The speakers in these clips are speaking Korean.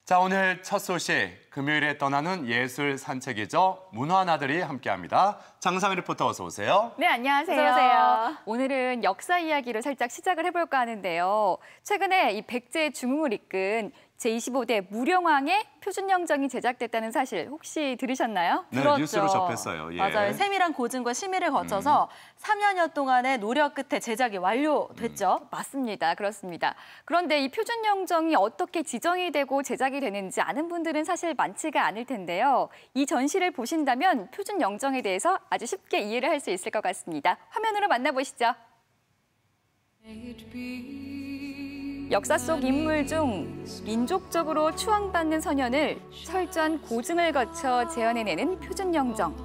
자, 오늘 첫 소식, 금요일에 떠나는 예술 산책이죠. 문화나들이 함께합니다. 장상희 리포터 어서 오세요. 네, 안녕하세요. 어서 오세요. 오늘은 역사 이야기를 살짝 시작을 해볼까 하는데요. 최근에 이 백제의 중흥을 이끈 제25대 무령왕의 표준영정이 제작됐다는 사실 혹시 들으셨나요? 네, 들었죠. 뉴스로 접했어요. 예. 맞아요. 세밀한 고증과 심의를 거쳐서 3여여 동안의 노력 끝에 제작이 완료됐죠. 맞습니다. 그렇습니다. 그런데 이 표준영정이 어떻게 지정이 되고 제작이 되는지 아는 분들은 사실 많지가 않을 텐데요. 이 전시를 보신다면 표준영정에 대해서 아주 쉽게 이해를 할 수 있을 것 같습니다. 화면으로 만나보시죠. 역사 속 인물 중 민족적으로 추앙받는 선현을 철저한 고증을 거쳐 재현해내는 표준영정.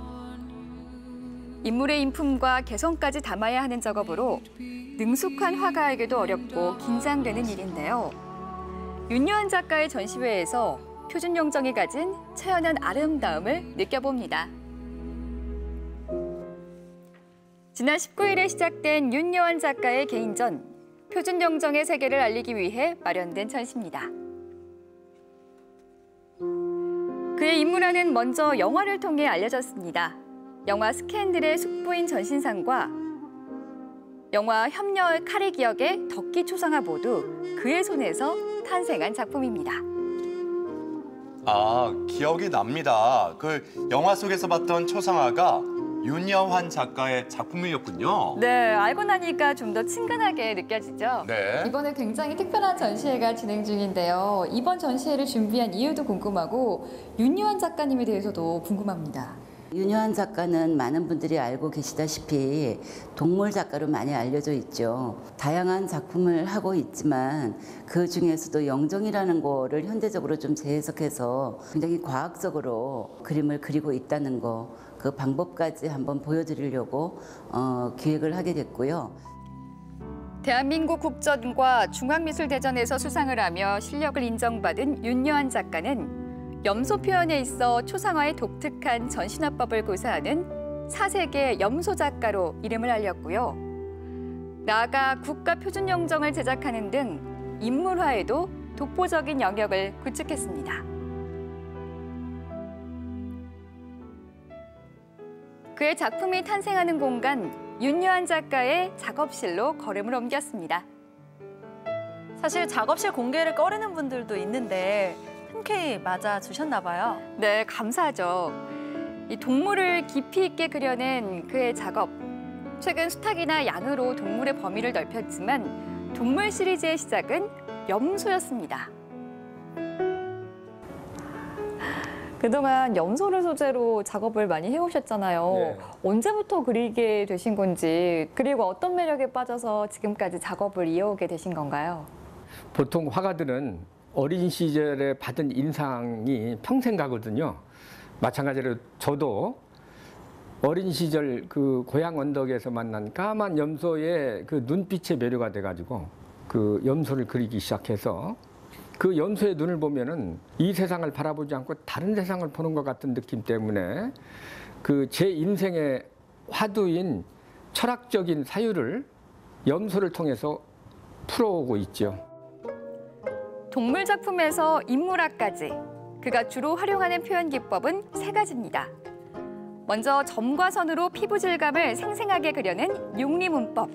인물의 인품과 개성까지 담아야 하는 작업으로 능숙한 화가에게도 어렵고 긴장되는 일인데요. 윤여한 작가의 전시회에서 표준영정이 가진 처연한 아름다움을 느껴봅니다. 지난 19일에 시작된 윤여한 작가의 개인전. 표준영정의 세계를 알리기 위해 마련된 전시입니다. 그의 인물화는 먼저 영화를 통해 알려졌습니다. 영화 스캔들의 숙부인 전신상과 영화 협녀 칼의 기억의 덕기 초상화 모두 그의 손에서 탄생한 작품입니다. 아, 기억이 납니다. 그 영화 속에서 봤던 초상화가 윤여한 작가의 작품이었군요. 네, 알고 나니까 좀 더 친근하게 느껴지죠? 네. 이번에 굉장히 특별한 전시회가 진행 중인데요. 이번 전시회를 준비한 이유도 궁금하고 윤여한 작가님에 대해서도 궁금합니다. 윤여한 작가는 많은 분들이 알고 계시다시피 동물 작가로 많이 알려져 있죠. 다양한 작품을 하고 있지만 그 중에서도 영정이라는 거를 현대적으로 좀 재해석해서 굉장히 과학적으로 그림을 그리고 있다는 거, 그 방법까지 한번 보여드리려고 기획을 하게 됐고요. 대한민국 국전과 중앙미술대전에서 수상을 하며 실력을 인정받은 윤여한 작가는 염소 표현에 있어 초상화의 독특한 전신화법을 구사하는 4세계 염소 작가로 이름을 알렸고요. 나아가 국가 표준영정을 제작하는 등 인물화에도 독보적인 영역을 구축했습니다. 그의 작품이 탄생하는 공간, 윤여한 작가의 작업실로 걸음을 옮겼습니다. 사실 작업실 공개를 꺼리는 분들도 있는데 흔쾌히 맞아주셨나 봐요. 네, 감사하죠. 이 동물을 깊이 있게 그려낸 그의 작업. 최근 수탉이나 양으로 동물의 범위를 넓혔지만 동물 시리즈의 시작은 염소였습니다. 그동안 염소를 소재로 작업을 많이 해오셨잖아요. 네. 언제부터 그리게 되신 건지, 그리고 어떤 매력에 빠져서 지금까지 작업을 이어오게 되신 건가요? 보통 화가들은 어린 시절에 받은 인상이 평생 가거든요. 마찬가지로 저도 어린 시절 그 고향 언덕에서 만난 까만 염소의 그 눈빛에 매료가 돼가지고 그 염소를 그리기 시작해서 그 염소의 눈을 보면은 이 세상을 바라보지 않고 다른 세상을 보는 것 같은 느낌 때문에 그 제 인생의 화두인 철학적인 사유를 염소를 통해서 풀어오고 있죠. 동물 작품에서 인물화까지 그가 주로 활용하는 표현 기법은 3가지입니다. 먼저 점과 선으로 피부 질감을 생생하게 그려낸 용리 문법.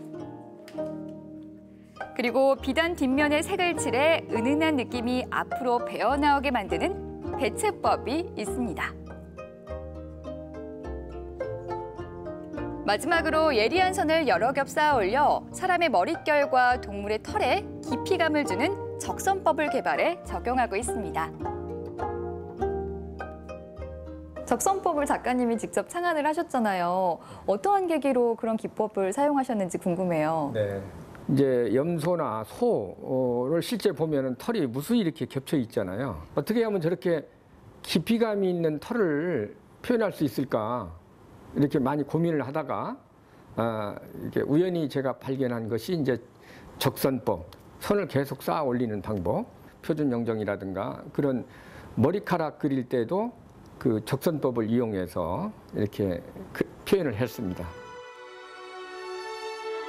그리고 비단 뒷면에 색을 칠해 은은한 느낌이 앞으로 배어나오게 만드는 배채법이 있습니다. 마지막으로 예리한 선을 여러 겹 쌓아 올려 사람의 머릿결과 동물의 털에 깊이감을 주는 적선법을 개발해 적용하고 있습니다. 적선법을 작가님이 직접 창안을 하셨잖아요. 어떠한 계기로 그런 기법을 사용하셨는지 궁금해요. 네. 이제 염소나 소를 실제 보면은 털이 무수히 이렇게 겹쳐 있잖아요. 어떻게 하면 저렇게 깊이감이 있는 털을 표현할 수 있을까? 이렇게 많이 고민을 하다가 이렇게 우연히 제가 발견한 것이 이제 적선법, 선을 계속 쌓아 올리는 방법, 표준영정이라든가 그런 머리카락 그릴 때도 그 적선법을 이용해서 이렇게 표현을 했습니다.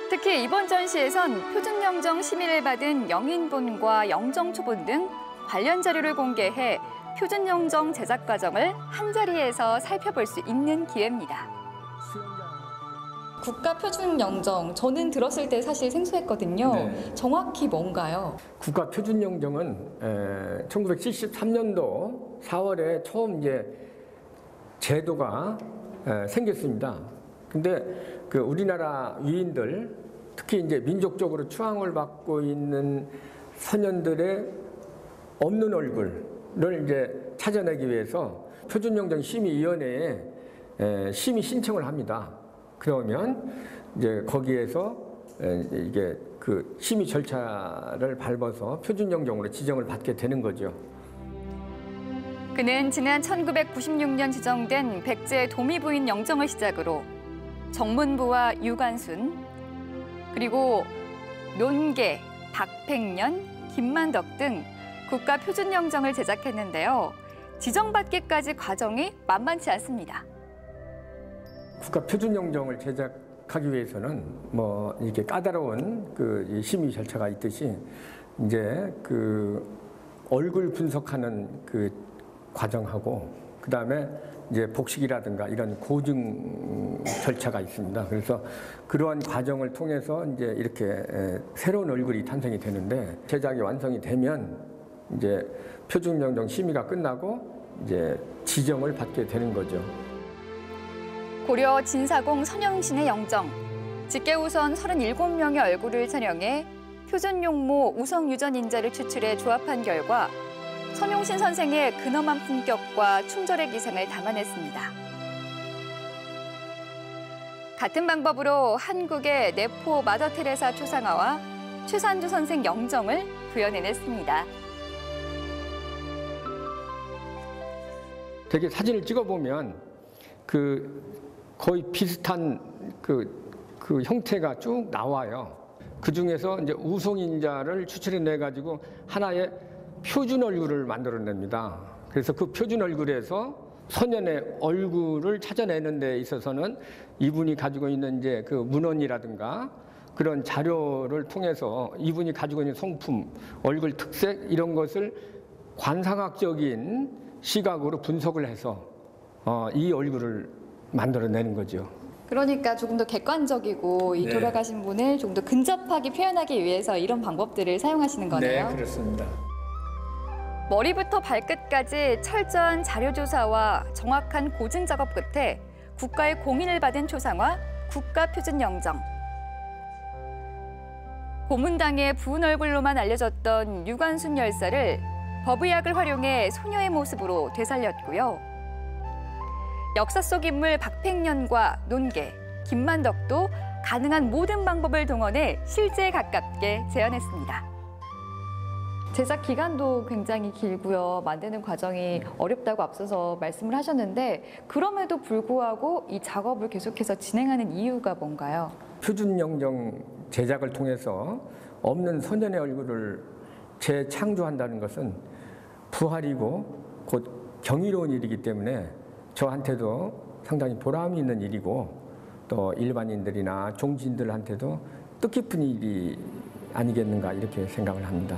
특히 이번 전시에선 표준영정 심의를 받은 영인본과 영정초본 등 관련 자료를 공개해 표준영정 제작 과정을 한자리에서 살펴볼 수 있는 기회입니다. 국가표준영정, 저는 들었을 때 사실 생소했거든요. 네. 정확히 뭔가요? 국가표준영정은 1973년도 4월에 처음 이제 제도가 생겼습니다. 근데 그 우리나라 위인들, 특히 이제 민족적으로 추앙을 받고 있는 선현들의 없는 얼굴을 이제 찾아내기 위해서 표준영정 심의위원회에 심의 신청을 합니다. 그러면 이제 거기에서 이게 그 심의 절차를 밟아서 표준영정으로 지정을 받게 되는 거죠. 그는 지난 1996년 지정된 백제 도미부인 영정을 시작으로 정문부와 유관순, 그리고 논계, 박팽년, 김만덕 등 국가표준영정을 제작했는데요. 지정받기까지 과정이 만만치 않습니다. 국가표준영정을 제작하기 위해서는 뭐 이렇게 까다로운 그 심의 절차가 있듯이 이제 그 얼굴 분석하는 그 과정하고 그다음에 이제 복식이라든가 이런 고증 절차가 있습니다. 그래서 그러한 과정을 통해서 이제 이렇게 새로운 얼굴이 탄생이 되는데 제작이 완성이 되면 이제 표준영정 심의가 끝나고 이제 지정을 받게 되는 거죠. 고려 진사공 선영신의 영정, 직계우선 37명의 얼굴을 촬영해 표준용모 우성유전인자를 추출해 조합한 결과 선용신 선생의 근엄한 품격과 충절의 기생을 담아냈습니다. 같은 방법으로 한국의 내포 마더테레사 초상화와 최산주 선생 영정을 구현해냈습니다. 되게 사진을 찍어보면 그 거의 비슷한 그 형태가 쭉 나와요. 그 중에서 이제 우성인자를 추출해내 가지고 하나의 표준 얼굴을 만들어냅니다. 그래서 그 표준 얼굴에서 선현의 얼굴을 찾아내는 데 있어서는 이분이 가지고 있는 이제 그 문헌이라든가 그런 자료를 통해서 이분이 가지고 있는 성품, 얼굴 특색 이런 것을 관상학적인 시각으로 분석을 해서 이 얼굴을 만들어내는 거죠. 그러니까 조금 더 객관적이고 이 돌아가신 분을 좀 더 근접하게 표현하기 위해서 이런 방법들을 사용하시는 거네요. 네, 그렇습니다. 머리부터 발끝까지 철저한 자료조사와 정확한 고증 작업 끝에 국가의 공인을 받은 초상화 국가표준영정. 고문당의 부은 얼굴로만 알려졌던 유관순 열사를 법의학을 활용해 소녀의 모습으로 되살렸고요. 역사 속 인물 박팽년과 논계, 김만덕도 가능한 모든 방법을 동원해 실제에 가깝게 재현했습니다. 제작 기간도 굉장히 길고요. 만드는 과정이 어렵다고 앞서서 말씀을 하셨는데 그럼에도 불구하고 이 작업을 계속해서 진행하는 이유가 뭔가요? 표준영정 제작을 통해서 없는 선현의 얼굴을 재창조한다는 것은 부활이고 곧 경이로운 일이기 때문에 저한테도 상당히 보람이 있는 일이고 또 일반인들이나 종지인들한테도 뜻깊은 일이 아니겠는가 이렇게 생각을 합니다.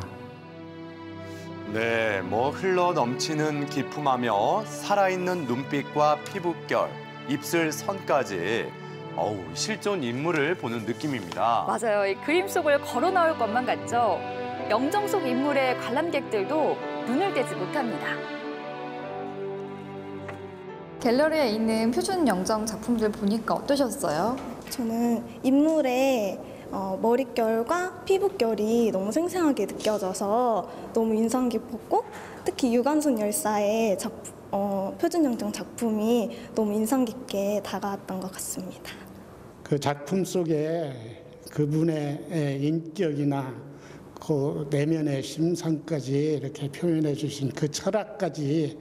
네, 뭐 흘러 넘치는 기품하며 살아있는 눈빛과 피부결, 입술 선까지 실존 인물을 보는 느낌입니다. 맞아요. 이 그림 속을 걸어 나올 것만 같죠. 영정 속 인물의 관람객들도 눈을 떼지 못합니다. 갤러리에 있는 표준 영정 작품들 보니까 어떠셨어요? 저는 인물의 머릿결과 피부결이 너무 생생하게 느껴져서 너무 인상 깊었고 특히 유관순 열사의 표준영정 작품이 너무 인상 깊게 다가왔던 것 같습니다. 그 작품 속에 그분의 인격이나 그 내면의 심상까지 이렇게 표현해 주신 그 철학까지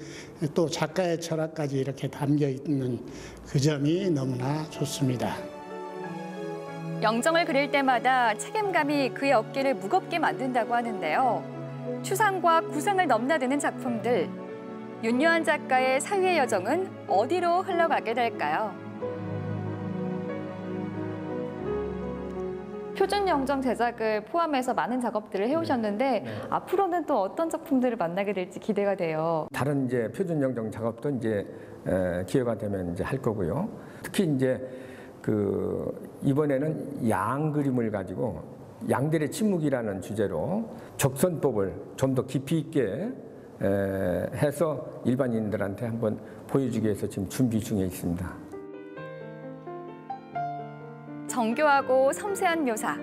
또 작가의 철학까지 이렇게 담겨 있는 그 점이 너무나 좋습니다. 영정을 그릴 때마다 책임감이 그의 어깨를 무겁게 만든다고 하는데요. 추상과 구상을 넘나드는 작품들. 윤여한 작가의 사위의 여정은 어디로 흘러가게 될까요? 표준 영정 제작을 포함해서 많은 작업들을 해오셨는데 앞으로는 또 어떤 작품들을 만나게 될지 기대가 돼요. 다른 이제 표준 영정 작업도 이제 기회가 되면 이제 할 거고요. 특히 이제 이번에는 양 그림을 가지고 양들의 침묵이라는 주제로 적선법을 좀 더 깊이 있게 해서 일반인들한테 한번 보여주기 위해서 지금 준비 중에 있습니다. 정교하고 섬세한 묘사,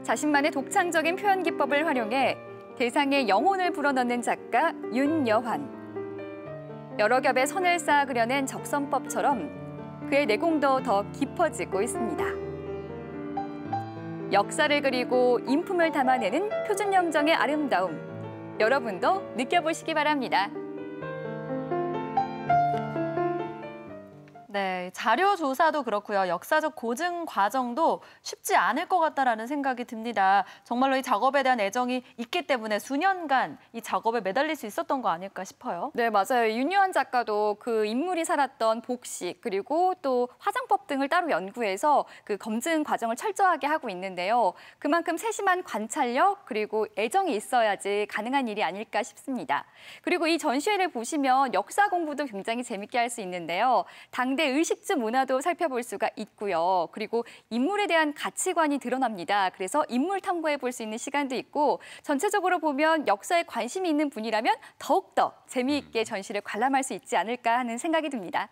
자신만의 독창적인 표현 기법을 활용해 대상의 영혼을 불어넣는 작가 윤여환. 여러 겹의 선을 쌓아 그려낸 적선법처럼 그의 내공도 더 깊어지고 있습니다. 역사를 그리고 인품을 담아내는 표준 영정의 아름다움. 여러분도 느껴보시기 바랍니다. 네, 자료 조사도 그렇고요. 역사적 고증 과정도 쉽지 않을 것 같다라는 생각이 듭니다. 정말로 이 작업에 대한 애정이 있기 때문에 수년간 이 작업에 매달릴 수 있었던 거 아닐까 싶어요. 네, 맞아요. 윤여한 작가도 그 인물이 살았던 복식 그리고 또 화장법 등을 따로 연구해서 그 검증 과정을 철저하게 하고 있는데요. 그만큼 세심한 관찰력 그리고 애정이 있어야지 가능한 일이 아닐까 싶습니다. 그리고 이 전시회를 보시면 역사 공부도 굉장히 재밌게 할 수 있는데요. 당대 의식주 문화도 살펴볼 수가 있고요. 그리고 인물에 대한 가치관이 드러납니다. 그래서 인물 탐구해 볼 수 있는 시간도 있고 전체적으로 보면 역사에 관심이 있는 분이라면 더욱더 재미있게 전시를 관람할 수 있지 않을까 하는 생각이 듭니다.